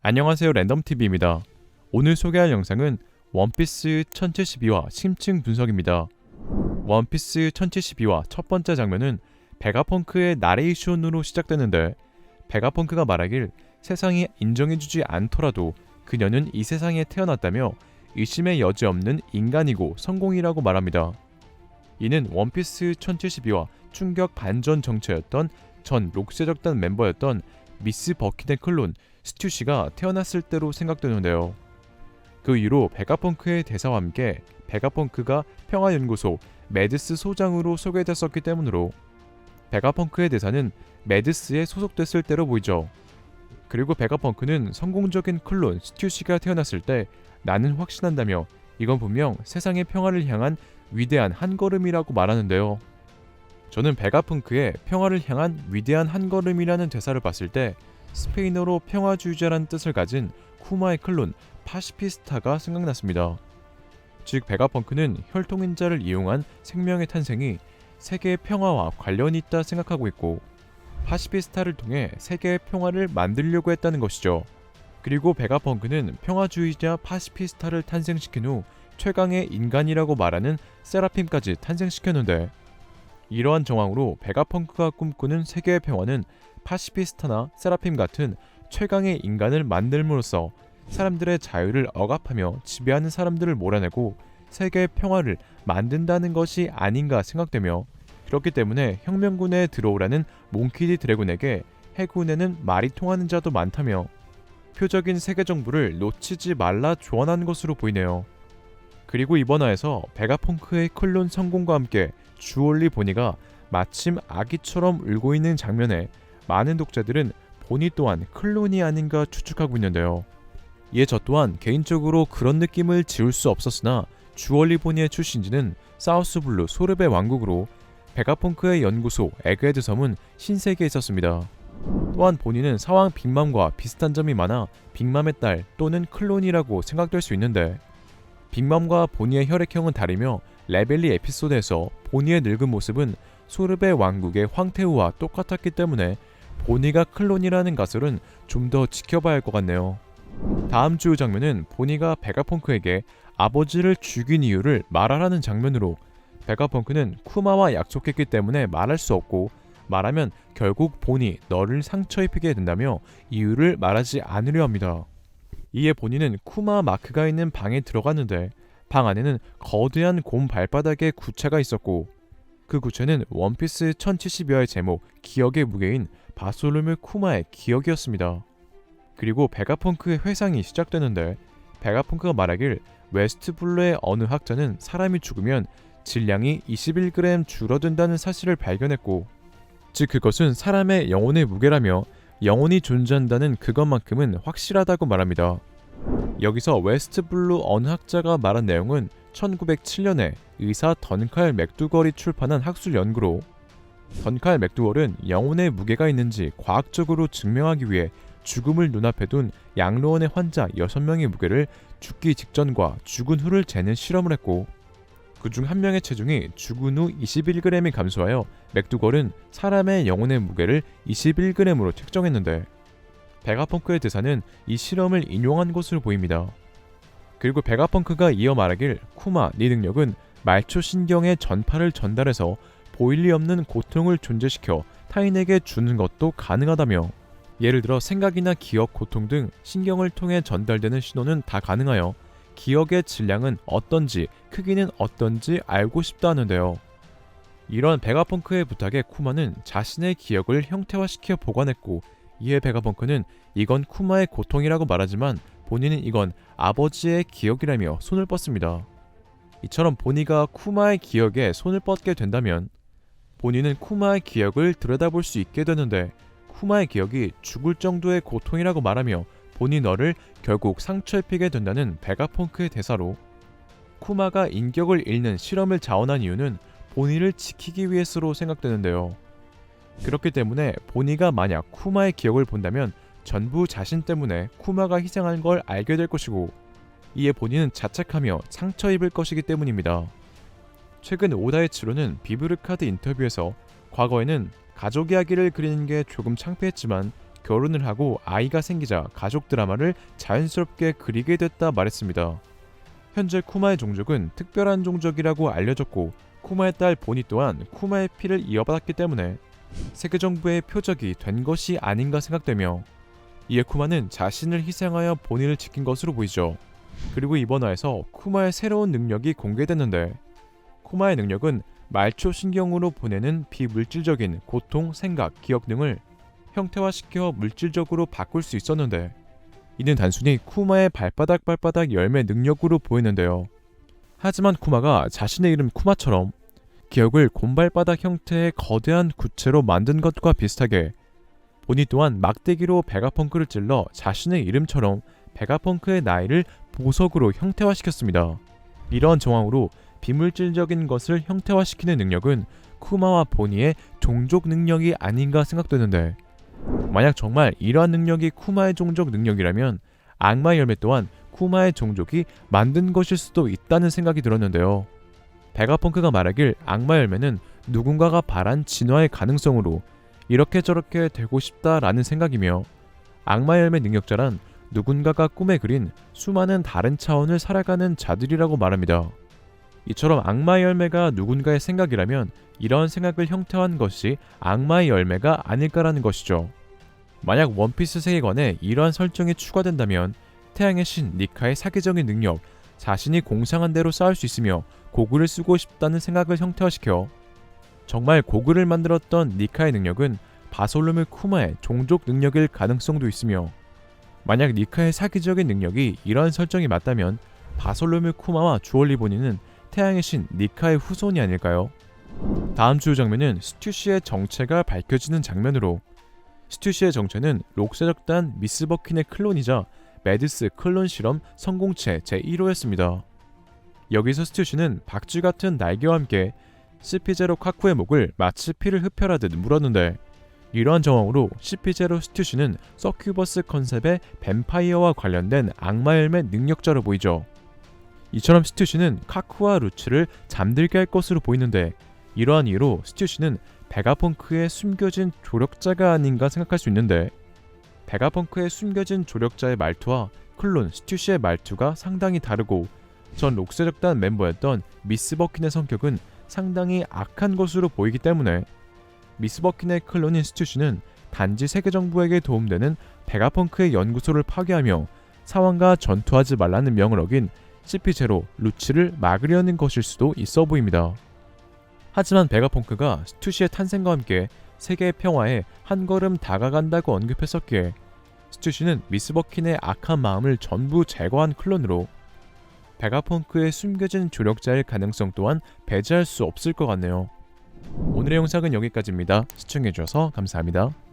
안녕하세요, 랜덤TV입니다. 오늘 소개할 영상은 원피스 1072화 심층 분석입니다. 원피스 1072화 첫 번째 장면은 베가펑크의 나레이션으로 시작되는데, 베가펑크가 말하길 세상이 인정해주지 않더라도 그녀는 이 세상에 태어났다며 의심의 여지 없는 인간이고 성공이라고 말합니다. 이는 원피스 1072화 충격 반전 정체였던 전 록세적단 멤버였던 미스 버킨의 클론 스튜시가 태어났을 때로 생각되는데요. 그 이후로 베가펑크의 대사와 함께 베가펑크가 평화연구소 매드스 소장으로 소개됐었기 때문으로 베가펑크의 대사는 매드스에 소속됐을 때로 보이죠. 그리고 베가펑크는 성공적인 클론 스튜시가 태어났을 때 나는 확신한다며 이건 분명 세상의 평화를 향한 위대한 한 걸음이라고 말하는데요. 저는 베가펑크의 평화를 향한 위대한 한 걸음이라는 대사를 봤을 때 스페인어로 평화주의자라는 뜻을 가진 쿠마의 클론 파시피스타가 생각났습니다. 즉 베가펑크는 혈통인자를 이용한 생명의 탄생이 세계의 평화와 관련이 있다 생각하고 있고, 파시피스타를 통해 세계의 평화를 만들려고 했다는 것이죠. 그리고 베가펑크는 평화주의자 파시피스타를 탄생시킨 후 최강의 인간이라고 말하는 세라핌까지 탄생시켰는데, 이러한 정황으로 베가펑크가 꿈꾸는 세계의 평화는 파시피스타나 세라핌 같은 최강의 인간을 만들므로써 사람들의 자유를 억압하며 지배하는 사람들을 몰아내고 세계의 평화를 만든다는 것이 아닌가 생각되며, 그렇기 때문에 혁명군에 들어오라는 몽키디 드래곤에게 해군에는 말이 통하는 자도 많다며 표적인 세계 정부를 놓치지 말라 조언한 것으로 보이네요. 그리고 이번 화에서 베가펑크의 클론 성공과 함께 주얼리 보니가 마침 아기처럼 울고 있는 장면에 많은 독자들은 보니 또한 클론이 아닌가 추측하고 있는데요. 이에 저 또한 개인적으로 그런 느낌을 지울 수 없었으나, 주얼리 보니의 출신지는 사우스블루 소르베 왕국으로 베가펑크의 연구소 에그헤드 섬은 신세계에 있었습니다. 또한 보니는 사왕 빅맘과 비슷한 점이 많아 빅맘의 딸 또는 클론이라고 생각될 수 있는데, 빅맘과 보니의 혈액형은 다르며 레벨리 에피소드에서 보니의 늙은 모습은 소르베 왕국의 황태우와 똑같았기 때문에 보니가 클론이라는 가설은 좀 더 지켜봐야 할 것 같네요. 다음 주요 장면은 보니가 베가펑크에게 아버지를 죽인 이유를 말하라는 장면으로, 베가펑크는 쿠마와 약속했기 때문에 말할 수 없고 말하면 결국 보니 너를 상처 입히게 된다며 이유를 말하지 않으려 합니다. 이에 보니는 쿠마 마크가 있는 방에 들어갔는데, 방 안에는 거대한 곰 발바닥에 구체가 있었고, 그 구체는 원피스 1072화의 제목 기억의 무게인 바솔루무 쿠마의 기억이었습니다. 그리고 베가펑크의 회상이 시작되는데, 베가펑크가 말하길 웨스트블루의 어느 학자는 사람이 죽으면 질량이 21g 줄어든다는 사실을 발견했고, 즉 그것은 사람의 영혼의 무게라며 영혼이 존재한다는 그것만큼은 확실하다고 말합니다. 여기서 웨스트블루 어느 학자가 말한 내용은 1907년에 의사 던칼 맥두걸이 출판한 학술 연구로, 던칼 맥두걸은 영혼의 무게가 있는지 과학적으로 증명하기 위해 죽음을 눈앞에 둔 양로원의 환자 6명의 무게를 죽기 직전과 죽은 후를 재는 실험을 했고, 그중 한 명의 체중이 죽은 후 21g이 감소하여 맥두걸은 사람의 영혼의 무게를 21g으로 책정했는데, 베가펑크의 대사는 이 실험을 인용한 것으로 보입니다. 그리고 베가펑크가 이어 말하길 쿠마, 네 능력은 말초 신경의 전파를 전달해서 보일 리 없는 고통을 존재시켜 타인에게 주는 것도 가능하다며, 예를 들어 생각이나 기억, 고통 등 신경을 통해 전달되는 신호는 다 가능하여 기억의 질량은 어떤지, 크기는 어떤지 알고 싶다 하는데요. 이런 베가펑크의 부탁에 쿠마는 자신의 기억을 형태화시켜 보관했고, 이에 베가펑크는 이건 쿠마의 고통이라고 말하지만 본인은 이건 아버지의 기억이라며 손을 뻗습니다. 이처럼 보니가 쿠마의 기억에 손을 뻗게 된다면 본인은 쿠마의 기억을 들여다볼 수 있게 되는데, 쿠마의 기억이 죽을 정도의 고통이라고 말하며 보니 너를 결국 상처 입히게 된다는 베가펑크의 대사로, 쿠마가 인격을 잃는 실험을 자원한 이유는 보니를 지키기 위해서로 생각되는데요. 그렇기 때문에 보니가 만약 쿠마의 기억을 본다면 전부 자신 때문에 쿠마가 희생한 걸 알게 될 것이고, 이에 보니는 자책하며 상처 입을 것이기 때문입니다. 최근 오다이치로는 비브르카드 인터뷰에서 과거에는 가족 이야기를 그리는 게 조금 창피했지만 결혼을 하고 아이가 생기자 가족 드라마를 자연스럽게 그리게 됐다 말했습니다. 현재 쿠마의 종족은 특별한 종족이라고 알려졌고 쿠마의 딸 보니 또한 쿠마의 피를 이어받았기 때문에 세계 정부의 표적이 된 것이 아닌가 생각되며 이에 쿠마는 자신을 희생하여 보니를 지킨 것으로 보이죠. 그리고 이번 화에서 쿠마의 새로운 능력이 공개됐는데 쿠마의 능력은 말초 신경으로 보내는 비물질적인 고통, 생각, 기억 등을 형태화시켜 물질적으로 바꿀 수 있었는데 이는 단순히 쿠마의 발바닥 열매 능력으로 보이는데요. 하지만 쿠마가 자신의 이름 쿠마처럼 기억을 곰발바닥 형태의 거대한 구체로 만든 것과 비슷하게 보니 또한 막대기로 베가펑크를 찔러 자신의 이름처럼 베가펑크의 나이를 보석으로 형태화시켰습니다. 이러한 정황으로 비물질적인 것을 형태화시키는 능력은 쿠마와 보니의 종족 능력이 아닌가 생각되는데 만약 정말 이러한 능력이 쿠마의 종족 능력이라면 악마의 열매 또한 쿠마의 종족이 만든 것일 수도 있다는 생각이 들었는데요. 베가펑크가 말하길 악마 열매는 누군가가 바란 진화의 가능성으로 이렇게 저렇게 되고 싶다라는 생각이며 악마 열매 능력자란 누군가가 꿈에 그린 수많은 다른 차원을 살아가는 자들이라고 말합니다. 이처럼 악마의 열매가 누군가의 생각이라면 이런 생각을 형태화한 것이 악마의 열매가 아닐까라는 것이죠. 만약 원피스 세계관에 이러한 설정이 추가된다면 태양의 신 니카의 사기적인 능력, 자신이 공상한 대로 싸울 수 있으며 고글을 쓰고 싶다는 생각을 형태화시켜 정말 고글을 만들었던 니카의 능력은 바솔루무 쿠마의 종족 능력일 가능성도 있으며 만약 니카의 사기적인 능력이 이러한 설정이 맞다면 바솔루무 쿠마와 주얼리 보니는 태양의 신 니카의 후손이 아닐까요? 다음 주요 장면은 스튜시의 정체가 밝혀지는 장면으로 스튜시의 정체는 록세적단 미스 버킨의 클론이자 매드스 클론 실험 성공체 제1호였습니다. 여기서 스튜시는 박쥐 같은 날개와 함께 CP0 카쿠의 목을 마치 피를 흡혈하듯 물었는데 이러한 정황으로 CP0 스튜시는 서큐버스 컨셉의 뱀파이어와 관련된 악마 열매 능력자로 보이죠. 이처럼 스튜시는 카쿠와 루츠를 잠들게 할 것으로 보이는데 이러한 이유로 스튜시는 베가펑크의 숨겨진 조력자가 아닌가 생각할 수 있는데 베가펑크의 숨겨진 조력자의 말투와 클론 스튜시의 말투가 상당히 다르고 전 록세적단 멤버였던 미스 버킨의 성격은 상당히 악한 것으로 보이기 때문에 미스 버킨의 클론인 스튜시는 단지 세계정부에게 도움되는 베가펑크의 연구소를 파괴하며 사원과 전투하지 말라는 명을 어긴 CP0 루츠를 막으려는 것일 수도 있어 보입니다. 하지만 베가펑크가 스튜시의 탄생과 함께 세계의 평화에 한 걸음 다가간다고 언급했었기에 스튜시는 미스 버킨의 악한 마음을 전부 제거한 클론으로 베가펑크의 숨겨진 조력자일 가능성 또한 배제할 수 없을 것 같네요. 오늘의 영상은 여기까지입니다. 시청해주셔서 감사합니다.